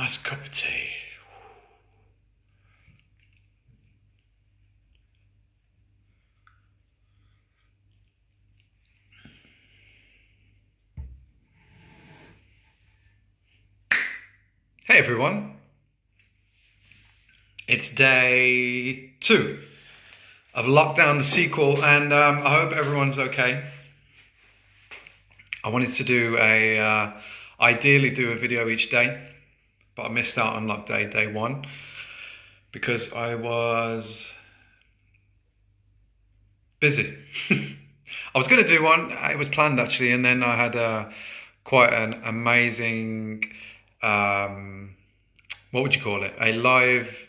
Nice cup of tea. Hey everyone, it's day 2 of Lockdown, the sequel, and I hope everyone's okay. I wanted to ideally do a video each day, but I missed out on day 1, because I was busy. I was going to do one, it was planned actually, and then I had quite an amazing, what would you call it? A live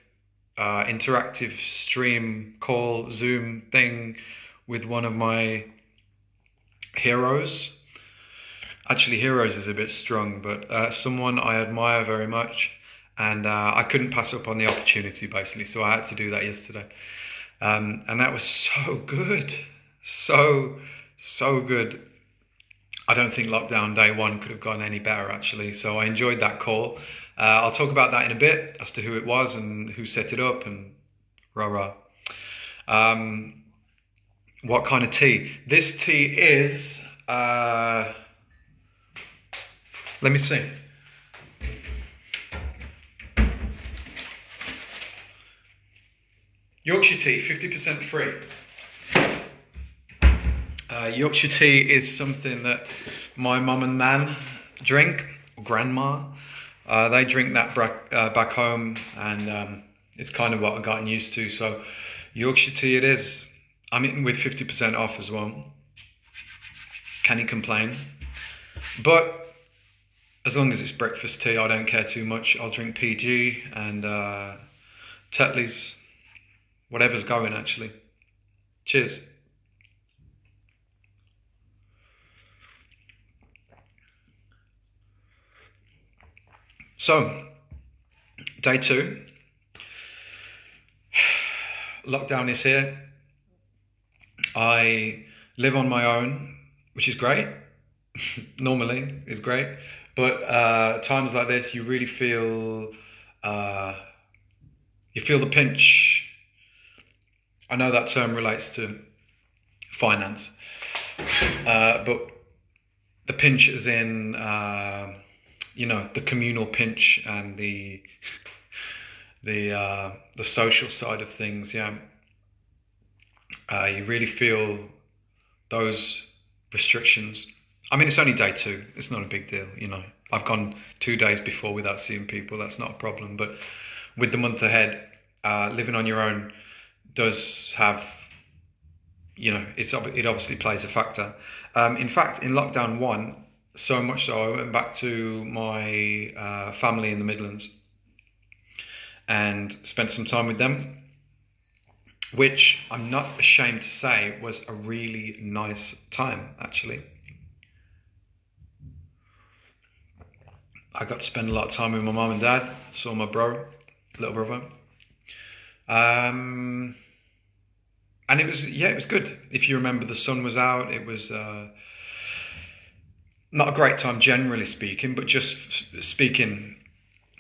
interactive stream call, Zoom thing with one of my heroes. Actually, heroes is a bit strong, but someone I admire very much, and I couldn't pass up on the opportunity basically, so I had to do that yesterday. And that was so good. So good. I don't think lockdown day 1 could have gone any better actually, so I enjoyed that call. I'll talk about that in a bit as to who it was and who set it up and rah. What kind of tea? This tea is, let me see. Yorkshire tea, 50% free. Yorkshire tea is something that my mum and nan drink, or grandma. They drink that back home, and it's kind of what I've gotten used to. So Yorkshire tea it is. I'm eating with 50% off as well. Can you complain? But as long as it's breakfast tea, I don't care too much. I'll drink PG and Tetley's, whatever's going actually. Cheers. So, day 2. Lockdown is here. I live on my own, which is great. Normally, is great. But times like this, you really feel the pinch. I know that term relates to finance, but the pinch is in, the communal pinch and the social side of things. Yeah, you really feel those restrictions. I mean, it's only day 2. It's not a big deal, I've gone 2 days before without seeing people. That's not a problem. But with the month ahead, living on your own does have, it obviously plays a factor. In fact, in lockdown 1, so much so I went back to my family in the Midlands and spent some time with them, which I'm not ashamed to say was a really nice time actually. I got to spend a lot of time with my mum and dad, saw my little brother. And it was good. If you remember, the sun was out. It was not a great time generally speaking, but just speaking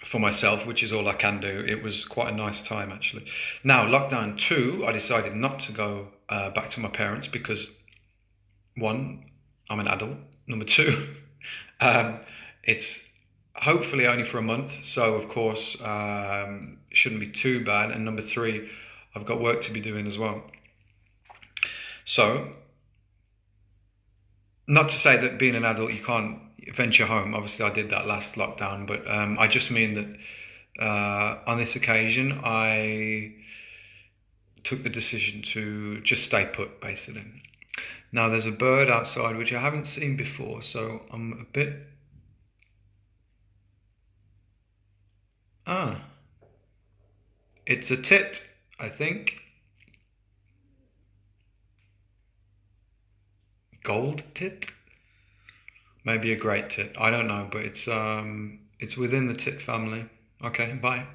for myself, which is all I can do, it was quite a nice time actually. Now, lockdown 2, I decided not to go back to my parents because 1, I'm an adult. Number 2, it's hopefully only for a month, so of course it shouldn't be too bad. And number 3, I've got work to be doing as well. So, not to say that being an adult you can't venture home. Obviously I did that last lockdown, but I just mean that on this occasion I took the decision to just stay put basically. Now there's a bird outside which I haven't seen before, so I'm a bit... it's a tit, I think. Gold tit? Maybe a great tit. I don't know, but it's within the tit family. Okay, bye.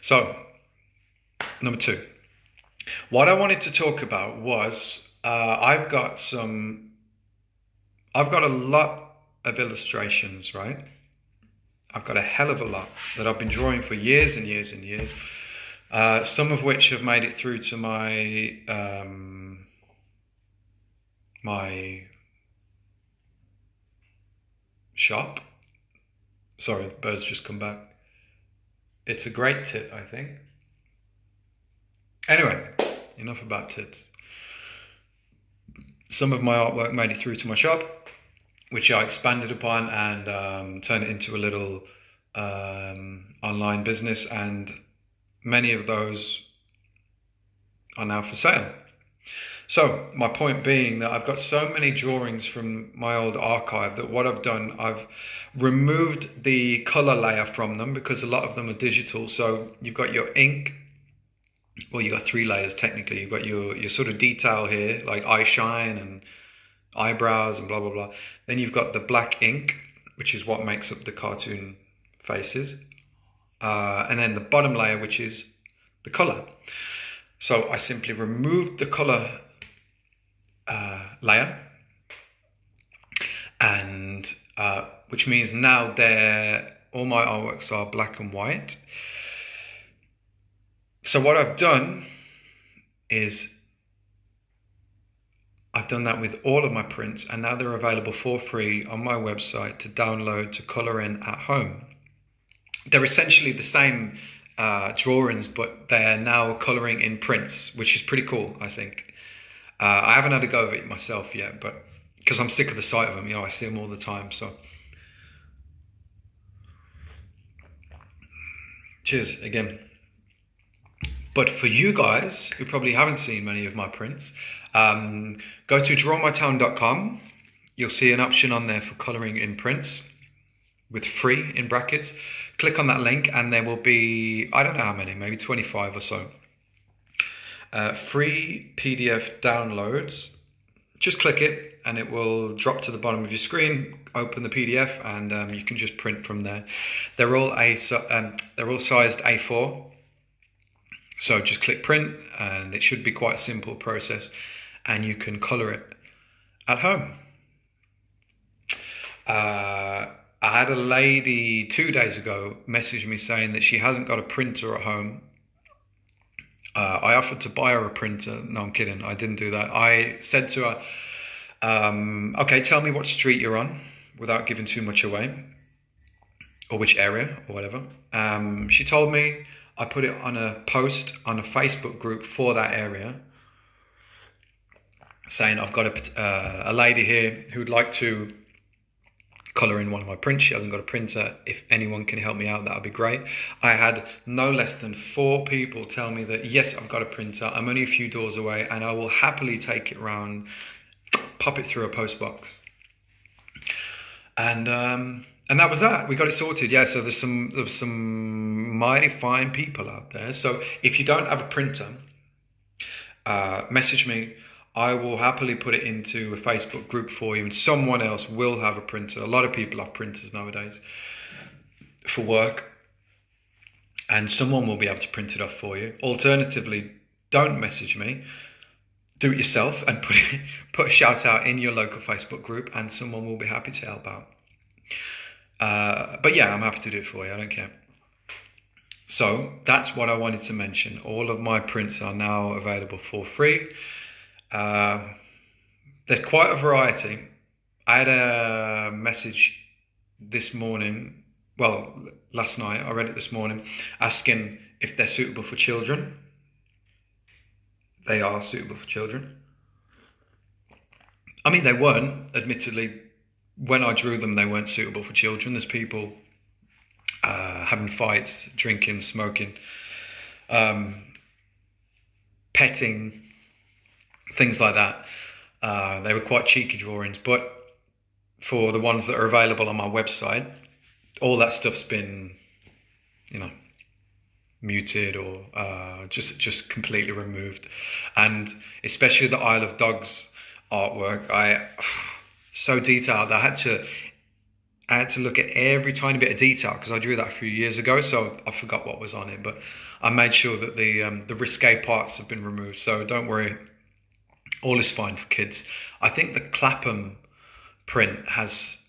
So, number 2. What I wanted to talk about was I've got a lot of illustrations, right? I've got a hell of a lot that I've been drawing for years and years and years. Some of which have made it through to my my shop. Sorry, the birds just come back. It's a great tit, I think. Anyway, enough about tits. Some of my artwork made it through to my shop, which I expanded upon and turned it into a little online business, and many of those are now for sale. So my point being that I've got so many drawings from my old archive that what I've done, I've removed the color layer from them because a lot of them are digital. So you've got your ink, well, you've got 3 layers technically. You've got your sort of detail here, like eye shine and eyebrows and blah, blah, blah. Then you've got the black ink, which is what makes up the cartoon faces. And then the bottom layer, which is the color. So I simply removed the color layer, and which means now all my artworks are black and white. So what I've done is I've done that with all of my prints, and now they're available for free on my website to download to color in at home. They're essentially the same drawings, but they're now coloring in prints, which is pretty cool, I think. I haven't had a go of it myself yet, but because I'm sick of the sight of them, I see them all the time. So, cheers again. But for you guys who probably haven't seen many of my prints, go to drawmytown.com. You'll see an option on there for coloring in prints with free in brackets. Click on that link and there will be, I don't know how many, maybe 25 or so. Free PDF downloads. Just click it and it will drop to the bottom of your screen. Open the PDF and you can just print from there. They're all sized A4. So just click print and it should be quite a simple process and you can color it at home. I had a lady 2 days ago message me saying that she hasn't got a printer at home. I offered to buy her a printer. No, I'm kidding. I didn't do that. I said to her, okay, tell me what street you're on without giving too much away, or which area or whatever. She told me. I put it on a post on a Facebook group for that area saying I've got a lady here who'd like to colour in one of my prints. She hasn't got a printer. If anyone can help me out, that would be great. I had no less than 4 people tell me that, yes, I've got a printer. I'm only a few doors away and I will happily take it round, pop it through a post box. And that was that. We got it sorted. Yeah, so there's some mighty fine people out there. So if you don't have a printer, message me. I will happily put it into a Facebook group for you and someone else will have a printer. A lot of people have printers nowadays for work and someone will be able to print it off for you. Alternatively, don't message me. Do it yourself and put a shout out in your local Facebook group and someone will be happy to help out. But yeah, I'm happy to do it for you. I don't care. So that's what I wanted to mention. All of my prints are now available for free. There's quite a variety. I had a message this morning, well, last night, I read it this morning, asking if they're suitable for children. They are suitable for children. I mean, they weren't, admittedly. When I drew them, they weren't suitable for children. There's people having fights, drinking, smoking, petting, things like that. They were quite cheeky drawings, but for the ones that are available on my website, all that stuff's been, muted or just completely removed. And especially the Isle of Dogs artwork, so detailed. I had to look at every tiny bit of detail because I drew that a few years ago, so I forgot what was on it. But I made sure that the risque parts have been removed. So don't worry, all is fine for kids. I think the Clapham print has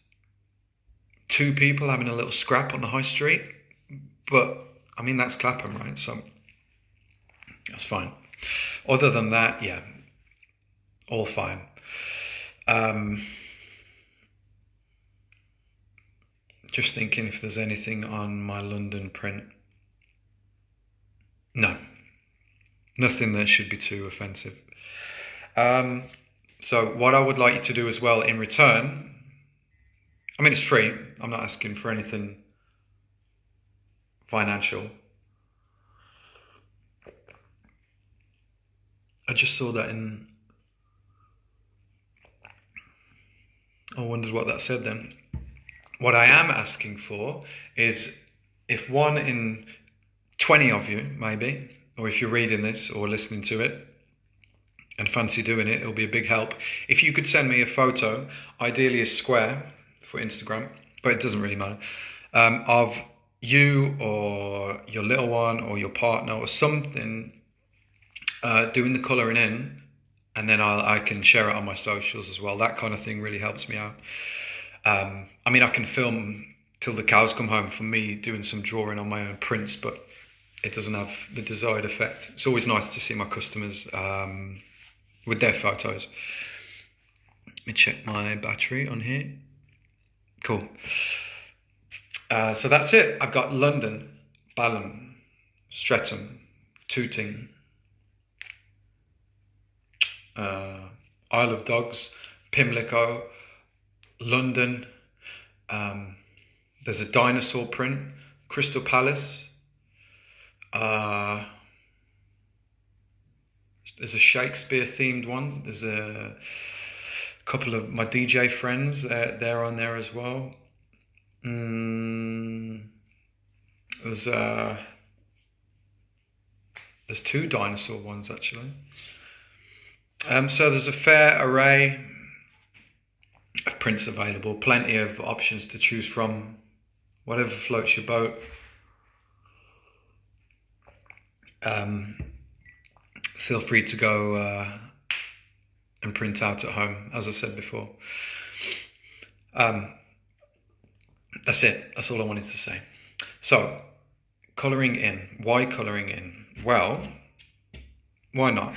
two people having a little scrap on the high street. But, I mean, that's Clapham, right? So, that's fine. Other than that, yeah, all fine. Just thinking if there's anything on my London print. No. Nothing that should be too offensive. So what I would like you to do as well in return, I mean, it's free. I'm not asking for anything financial. I just saw that in... I wondered what that said then. What I am asking for is if 1 in 20 of you, maybe, or if you're reading this or listening to it and fancy doing it, it'll be a big help. If you could send me a photo, ideally a square for Instagram, but it doesn't really matter, of you or your little one or your partner or something doing the colouring in, and then I can share it on my socials as well. That kind of thing really helps me out. I mean, I can film till the cows come home for me doing some drawing on my own prints, but it doesn't have the desired effect. It's always nice to see my customers with their photos. Let me check my battery on here. Cool. So that's it. I've got London, Balham, Streatham, Tooting, Isle of Dogs, Pimlico, London. There's a dinosaur print, Crystal Palace. There's a Shakespeare themed one. There's a couple of my DJ friends, they're on there as well. There's 2 dinosaur ones actually. So there's a fair array of prints available, plenty of options to choose from, whatever floats your boat. Feel free to go and print out at home, as I said before. That's it. That's all I wanted to say. So, colouring in. Why colouring in? Well, why not?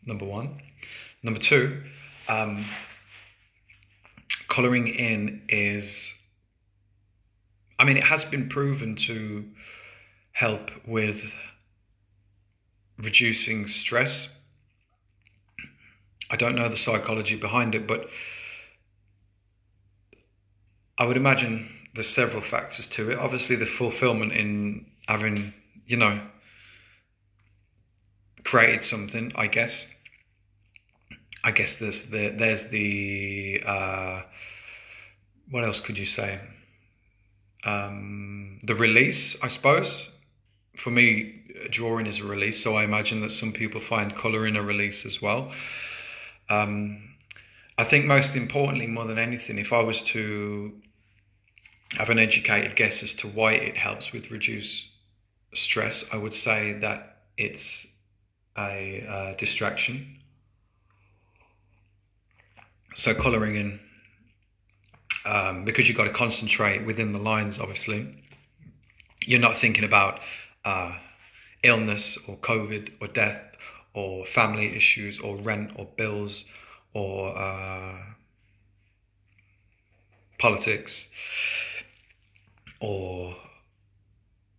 Number 1. Number 2, colouring in is, I mean, it has been proven to help with reducing stress. I don't know the psychology behind it, but I would imagine there's several factors to it. Obviously, the fulfillment in having, created something, I guess. I guess there's the what else could you say? The release, I suppose. For me, drawing is a release, so I imagine that some people find colouring a release as well. I think most importantly, more than anything, if I was to have an educated guess as to why it helps with reduce stress, I would say that it's a distraction. So colouring in, because you've got to concentrate within the lines, obviously, you're not thinking about illness or COVID or death or family issues or rent or bills or politics or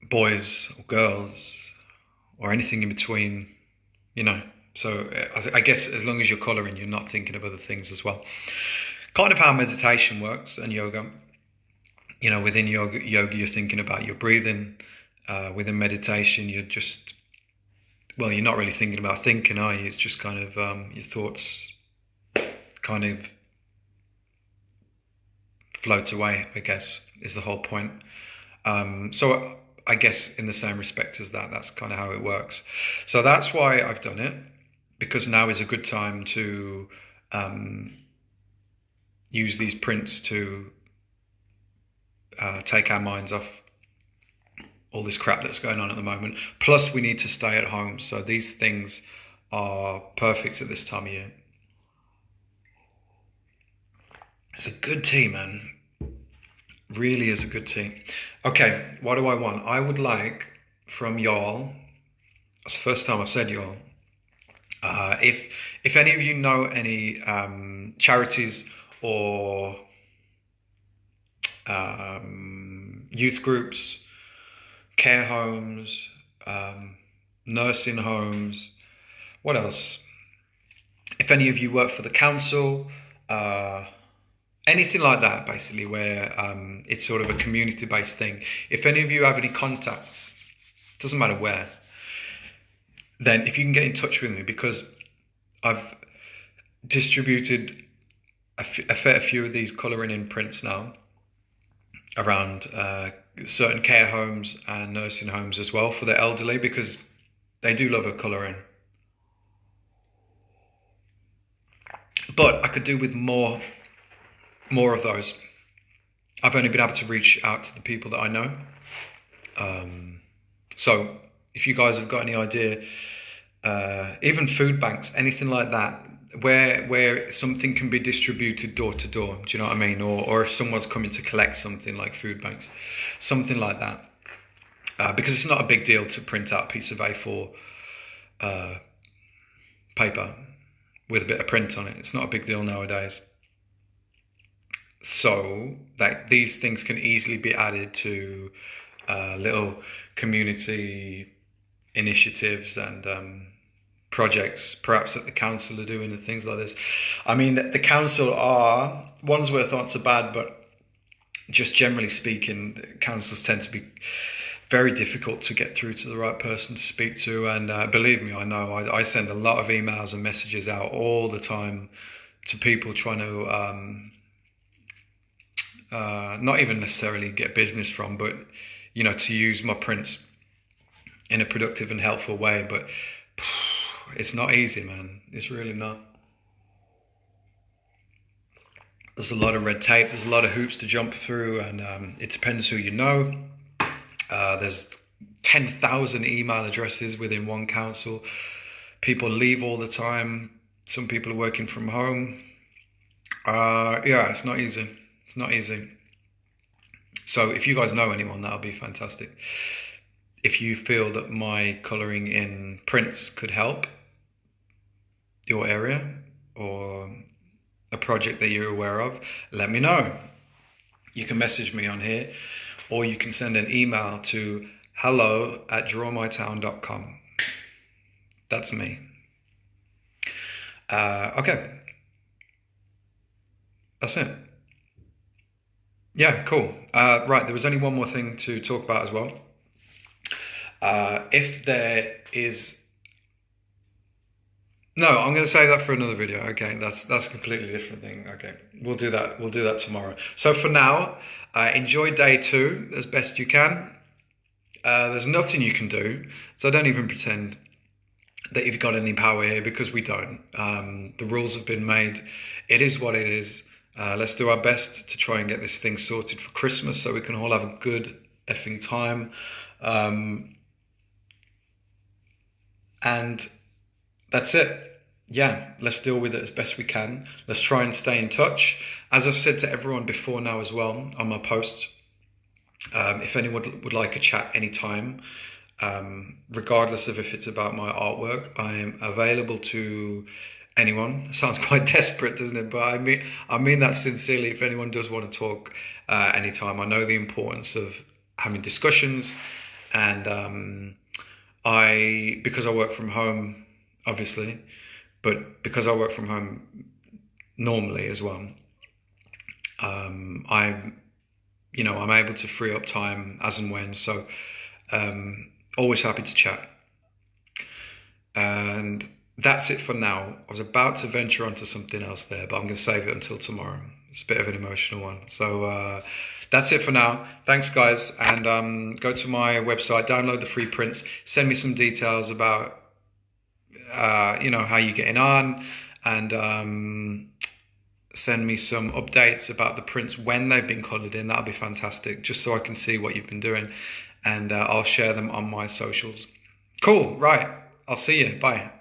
boys or girls or anything in between, So I guess as long as you're colouring, you're not thinking of other things as well. Kind of how meditation works and yoga. Within yoga you're thinking about your breathing. Within meditation, you're not really thinking about thinking, are you? It's just kind of your thoughts kind of float away, I guess, is the whole point. So I guess in the same respect as that's kind of how it works. So that's why I've done it, because now is a good time to use these prints to take our minds off all this crap that's going on at the moment. Plus, we need to stay at home, so these things are perfect at this time of year. It's a good tea, man. Really is a good tea. Okay, what do I want? I would like from y'all, it's the first time I've said y'all, if any of you know any charities or youth groups, care homes, nursing homes, what else? If any of you work for the council, anything like that, basically, where it's sort of a community-based thing. If any of you have any contacts, doesn't matter where, then if you can get in touch with me, because I've distributed a fair few of these colouring in prints now around certain care homes and nursing homes as well for the elderly, because they do love a colour in. But I could do with more of those. I've only been able to reach out to the people that I know. So if you guys have got any idea, even food banks, anything like that, where something can be distributed door to door, do you know what I mean? Or if someone's coming to collect something, like food banks, something like that. Because it's not a big deal to print out a piece of A4 paper with a bit of print on it. It's not a big deal nowadays. So that these things can easily be added to little community initiatives and projects, perhaps that the council are doing and things like this. I mean, the council are, Wandsworth aren't so bad, but just generally speaking, councils tend to be very difficult to get through to the right person to speak to. And believe me, I know I send a lot of emails and messages out all the time to people trying to not even necessarily get business from, but to use my prints in a productive and helpful way. But it's not easy, man. It's really not. There's a lot of red tape. There's a lot of hoops to jump through, and it depends who you know. There's 10,000 email addresses within one council. People leave all the time. Some people are working from home. Yeah, it's not easy. It's not easy. So if you guys know anyone, that'll be fantastic. If you feel that my colouring in prints could help your area or a project that you're aware of, let me know. You can message me on here, or you can send an email to hello@drawmytown.com. That's me. Okay. That's it. Yeah, cool. Right, there was only one more thing to talk about as well. If there is... No, I'm going to save that for another video. Okay, that's a completely different thing. Okay, we'll do that tomorrow. So for now, enjoy day 2 as best you can. There's nothing you can do, so don't even pretend that you've got any power here, because we don't. The rules have been made. It is what it is. Let's do our best to try and get this thing sorted for Christmas so we can all have a good effing time. And that's it. Yeah, let's deal with it as best we can. Let's try and stay in touch. As I've said to everyone before now as well on my posts, if anyone would like a chat anytime, regardless of if it's about my artwork, I am available to anyone. It sounds quite desperate, doesn't it? But I mean that sincerely. If anyone does want to talk anytime, I know the importance of having discussions, and because I work from home, obviously, but because I work from home normally as well, I'm able to free up time as and when. So always happy to chat. And that's it for now. I was about to venture onto something else there, but I'm going to save it until tomorrow. It's a bit of an emotional one. So that's it for now. Thanks, guys. And go to my website, download the free prints, send me some details about, how you're getting on, and send me some updates about the prints when they've been coloured in. That'll be fantastic, just so I can see what you've been doing. And I'll share them on my socials. Cool. Right. I'll see you. Bye.